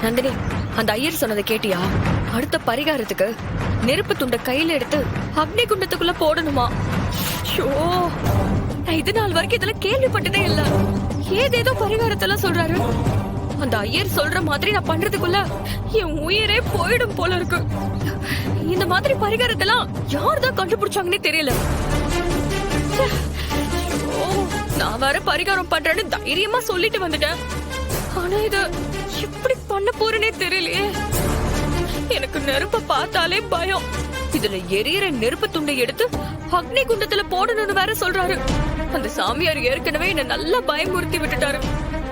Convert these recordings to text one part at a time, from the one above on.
நந்தினி, அந்த ஐயர் சொன்னதை கேட்டியா? அடுத்த பரிகாரத்துக்கு நெருப்பு துண்ட கையில எடுத்து அக்னி குண்டத்துக்குள்ள போடணுமா? ஷோ, நான் இது நாள் வரைக்கும் இதெல்லாம் கேள்விப்பட்டதே இல்ல. ஏதேதோ பரிகாரத்தெல்லாம் சொல்றாரு. அந்த ஐயர் சொல்ற மாதிரி நான் பண்றதுக்குள்ள என் உயிரே போயிடும் போல இருக்கு. இந்த மாதிரி பரிகாரத்தெல்லாம் யார்தான் கண்டுபிடிச்சாங்கன்னே தெரியல. நான் வேற பரிகாரம் பண்றேன்னு தைரியமா சொல்லிட்டு வந்துட்டேன். ஆனா இது எப்படி பண்ண போறேனே தெரியலையே. எனக்கு நெருப்ப பார்த்தாலே பயம். இதுல எரியற நெருப்பு துண்டை எடுத்து அக்னி குண்டத்துல போடணும்னு வேற சொல்றாரு. அந்த சாமியார் ஏற்கனவே என்ன நல்லா பயமுறுத்தி விட்டுட்டாரு.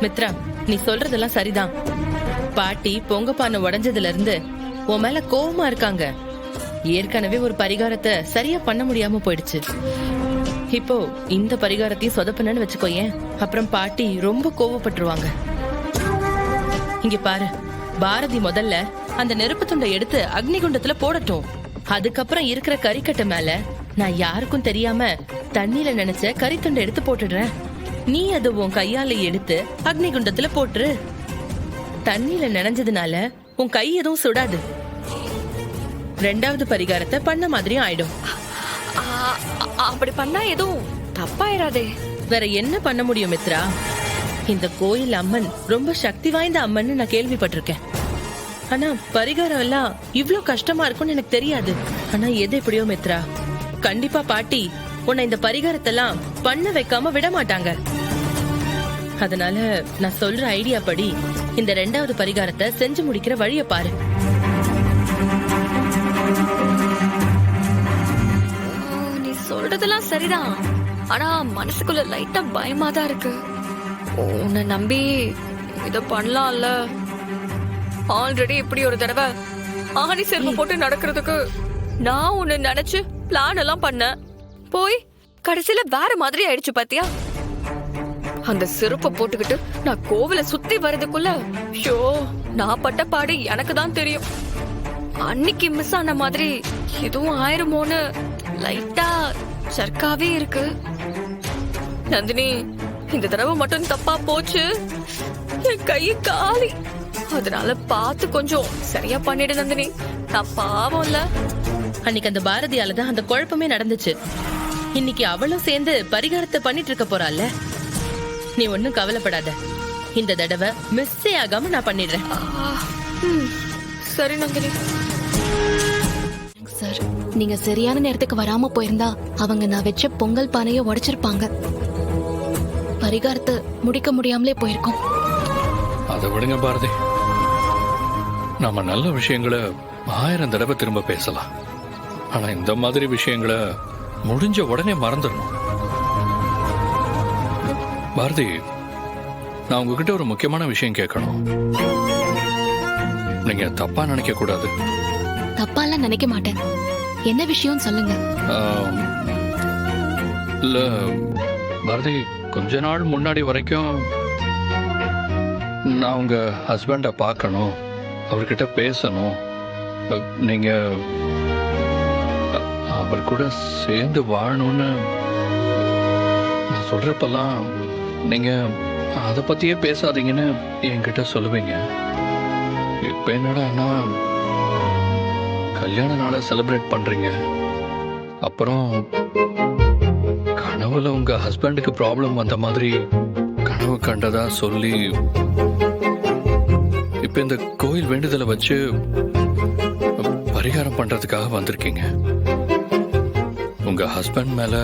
மித்ரா, நீ சொல்றதெல்லாம் சரிதான். பாட்டி பொங்க பானை உடைஞ்சதுல இருந்து உன் மேல கோவமா இருக்காங்க. ஏற்கனவே ஒரு பரிகாரத்தை சரியா பண்ண முடியாம போயிடுச்சு. இப்போ இந்த பரிகாரத்தையும் சொதப்பனு வச்சுக்கோயேன், அப்புறம் பாட்டி ரொம்ப கோவப்பட்டுருவாங்க. இங்க பாரு, பாரதி முதல்ல அந்த நெருப்பு துண்டை எடுத்து அக்னி குண்டத்துல போடட்டும். அதுக்கப்புறம் இருக்கிற கறிக்கட்டை மேல நான் யாருக்கும் தெரியாம தண்ணியில நினைச்ச கறித்துண்டை எடுத்து போட்டுடுறேன். நீ அது உன் கையால எடுத்து அக்னி குண்டத்துல போட்டுரு. தண்ணியில நனைஞ்சதுனால உன் கை எதுவும் சுடாது. ரெண்டாவது பரிகாரத்தை பண்ண மாதிரியும் ஆயிடும். அப்படி பண்ணா எதுவும் தப்பாயிராதே. வேற என்ன பண்ண முடியும் மித்ரா? இந்த கோயில் அம்மன் ரொம்ப சக்தி வாய்ந்த அம்மன் நான் கேள்விப்பட்டிருக்கேன். ஆனா பரிகாரம் எல்லாம் இவ்ளோ கஷ்டமா இருக்கும்னு எனக்கு தெரியாது. ஆனா எது எப்படியோ மித்ரா, கண்டிப்பா பாட்டி உன்னை இந்த பரிகாரத்தெல்லாம் பண்ண வைக்காம விட மாட்டாங்க. அதனால நான் சொல்ற ஐடியா படி இந்த ரெண்டாவது பரிகாரத்தை செஞ்சு முடிக்கிற வழிய பாரு. நீ சொல்றதெல்லாம் சரிதான். ஆனா மனசுக்குள்ள லைட்டா பயமா தான் இருக்கு. உன்னை நம்பி இத பண்ணலாம்ல. ஆல்ரெடி இப்படி ஒரு தடவை ஆணி செருப்பு போட்டு நடக்கிறதுக்கு நான் உன்னை நினைச்சு பிளான் எல்லாம் பண்ண போய் கடைசியில வேற மாதிரி ஆயிடுச்சு பாத்தியா? அந்த செருப்பை போட்டுக்கிட்டு நான் கோவில சுத்தி வர்றதுக்குள்ள ஷோ, நான் பட்ட பாடு எனக்கு தான் தெரியும். அன்னைக்கு மிஸ் ஆன மாதிரி எதுவும் ஆயிருமோன்னு லைட்டா சர்க்காவே இருக்கு. நந்தினி, இந்த தடவை மட்டும் தப்பா போச்சு. என் கை காலி. அதனால பார்த்து கொஞ்சம் சரியா பண்ணிடு நந்தினி. நான் பாவம் இல்ல. அன்னைக்கு அந்த பாரதியால தான் அந்த குழப்பமே நடந்துச்சு. இன்னைக்கு அவளும் சேர்ந்து பரிகாரத்தை பண்ணிட்டு இருக்க போறாள். நீ ஒன்னும் கவலைப்படாத. இந்த தடவை மிஸ்ஸே ஆகாம நான் பண்ணிடுறேன். சரி நந்தினி. சார், நீங்க சரியான நேரத்துக்கு வராம போயிருந்தா அவங்க நான் வச்ச பொங்கல் பானைய உடைச்சிருப்பாங்க. பரிகாரத்தை முடிக்க முடியாமலே போயிருக்கோம். அதை விடுங்க பாரதி, நாம நல்ல விஷயங்களை 1000 தடவை திரும்ப பேசலாம். ஆனா இந்த மாதிரி விஷயங்களை முடிஞ்ச உடனே மறந்துடணும். பாரதி, நான் உங்ககிட்ட ஒரு முக்கியமான விஷயம் கேட்கணும். நீங்க தப்பா நினைக்க கூடாது. தப்பாலாம் நினைக்க மாட்டேன். என்ன விஷயம் சொல்லுங்க. இல்ல பாரதி, கொஞ்ச நாள் முன்னாடி வரைக்கும் நான் உங்க ஹஸ்பண்டை பார்க்கணும், அவர்கிட்ட பேசணும், நீங்க அவர் கூட சேர்ந்து வாழணும்னு நான் சொல்றப்பெல்லாம் நீங்க அதை பத்தியே பேசாதீங்கன்னு என்கிட்ட சொல்லுவீங்க. இப்ப என்னடா கல்யாண நாளை செலிப்ரேட் பண்றீங்க, அப்புறம் கனவுல உங்க ஹஸ்பண்டுக்கு ப்ராப்ளம் வந்த மாதிரி கனவு கண்டதா சொல்லி இப்ப இந்த கோயில் வேண்டுதலை வச்சு பரிகாரம் பண்றதுக்காக வந்திருக்கீங்க. உங்க ஹஸ்பண்ட் மேல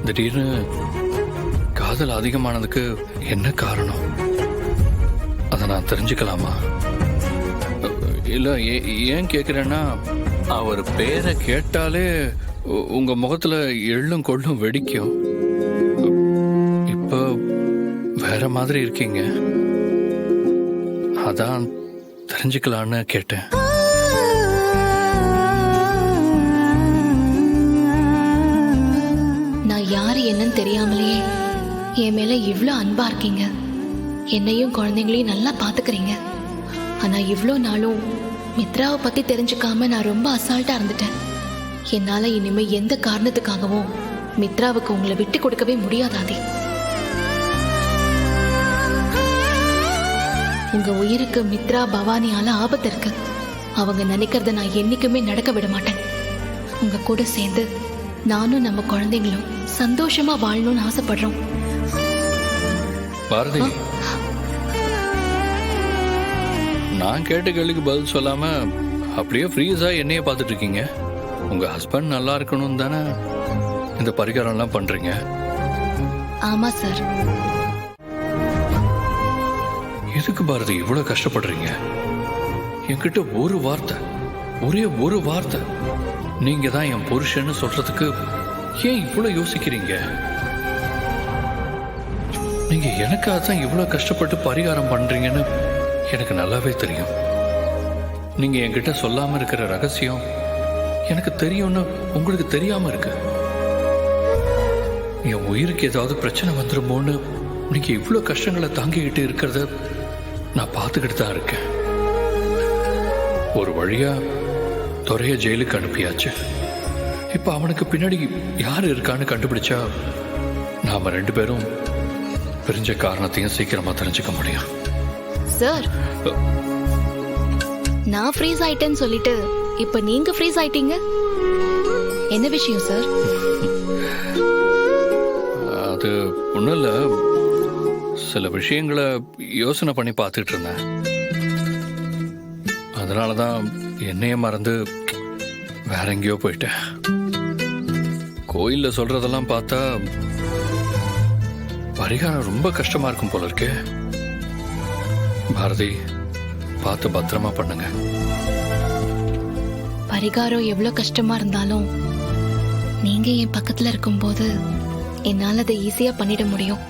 திடீர்னு காதல் அதிகமானதுக்கு என்ன காரணம்? அதை நான் தெரிஞ்சுக்கலாமா? இல்ல ஏன் கேக்குறேன்னா, அவர் பேரை கேட்டாலே உங்க முகத்துல எள்ளும் கொள்ளும் வெடிக்கும். இப்ப வேற மாதிரி இருக்கீங்க, அதான் தெரிஞ்சுக்கலான்னு கேட்டேன். நான் யாரு என்னன்னு தெரியாமலேயே என் மேல இவ்ளோ அன்பா இருக்கீங்க. என்னையும் குழந்தைங்களையும் நல்லா பாத்துக்கிறீங்க. ஆனா இவ்ளோ நாளும் மித்ராவை பத்தி தெரிஞ்சுக்காம நான் ரொம்ப அசால்ட்டா இருந்துட்டேன். என்னால இனிமே எந்த காரணத்துக்காகவும் மித்ராவுக்கு உங்களை விட்டு கொடுக்கவே முடியாதாதே. உங்க உயிருக்கு மித்ரா பவானியால ஆபத்து இருக்கு. அவங்க நினைக்கிறத நான் என்னைக்குமே நடக்க விட மாட்டேன். உங்க கூட சேர்ந்து நானும் நம்ம குழந்தைங்களும் சந்தோஷமா வாழணும்னு ஆசைப்படுறோம். பாரதி, நான் கேட்ட கேள்விக்கு பதில் சொல்லாம அப்படியே ஃப்ரீஸா என்னைய பார்த்துட்டு இருக்கீங்க. உங்க ஹஸ்பண்ட் நல்லா இருக்கணும் தானே இந்த பரிகாரம்லாம் பண்றீங்க? ஆமா சார். எதுக்கு பாரதி இவ்வளவு கஷ்டப்படுறீங்க? என்கிட்ட ஒரு வார்த்தை, ஒரே ஒரு வார்த்தை, நீங்க தான் என் புருஷன்னு சொல்றதுக்கு ஏன் இவ்வளவு யோசிக்கிறீங்க? நீங்க எனக்காக தான் இவ்வளவு கஷ்டப்பட்டு பரிகாரம் பண்றீங்கன்னு எனக்கு நல்லாவே தெரியும். நீங்க என்கிட்ட சொல்லாம இருக்கிற ரகசியம் எனக்கு தெரியும்னு உங்களுக்கு தெரியாம இருக்கு. என் உயிருக்கு ஏதாவது பிரச்சனை வந்துருமோன்னு நீங்க இவ்வளவு கஷ்டங்களை தாங்கிக்கிட்டு இருக்கிறத நான் பார்த்துக்கிட்டு தான் இருக்கேன். ஒரு வழியா துறைய ஜெயிலுக்கு அனுப்பியாச்சு. இப்ப அவனுக்கு பின்னாடி யார் இருக்கான்னு கண்டுபிடிச்சா நாம 2 பேரும் பிரிஞ்ச காரணத்தையும் சீக்கிரமா தெரிஞ்சுக்க முடியும். சார், நான் ஃப்ரீஸ் ஆயிட்டேன்னு சொல்லிட்டு இப்ப நீங்க ஃப்ரீஸ் ஆயிட்டீங்க. என்ன விஷயம் சார்? அது ஒண்ணும் இல்ல, சில விஷயங்களை யோசனை பண்ணி பார்த்துட்டு இருந்தேன். அதனாலதான் என்னைய மறந்து வேற எங்கேயோ போயிட்டேன். கோயில்ல சொல்றதெல்லாம் பார்த்தா பரிகாரம் ரொம்ப கஷ்டமா இருக்கும் போல இருக்கு. பாரதி, பார்த்து பத்திரமா பண்ணுங்க. பரிகாரம் எவ்வளவு கஷ்டமா இருந்தாலும் நீங்க என் பக்கத்துல இருக்கும்போது என்னால அதை ஈஸியா பண்ணிட முடியும்.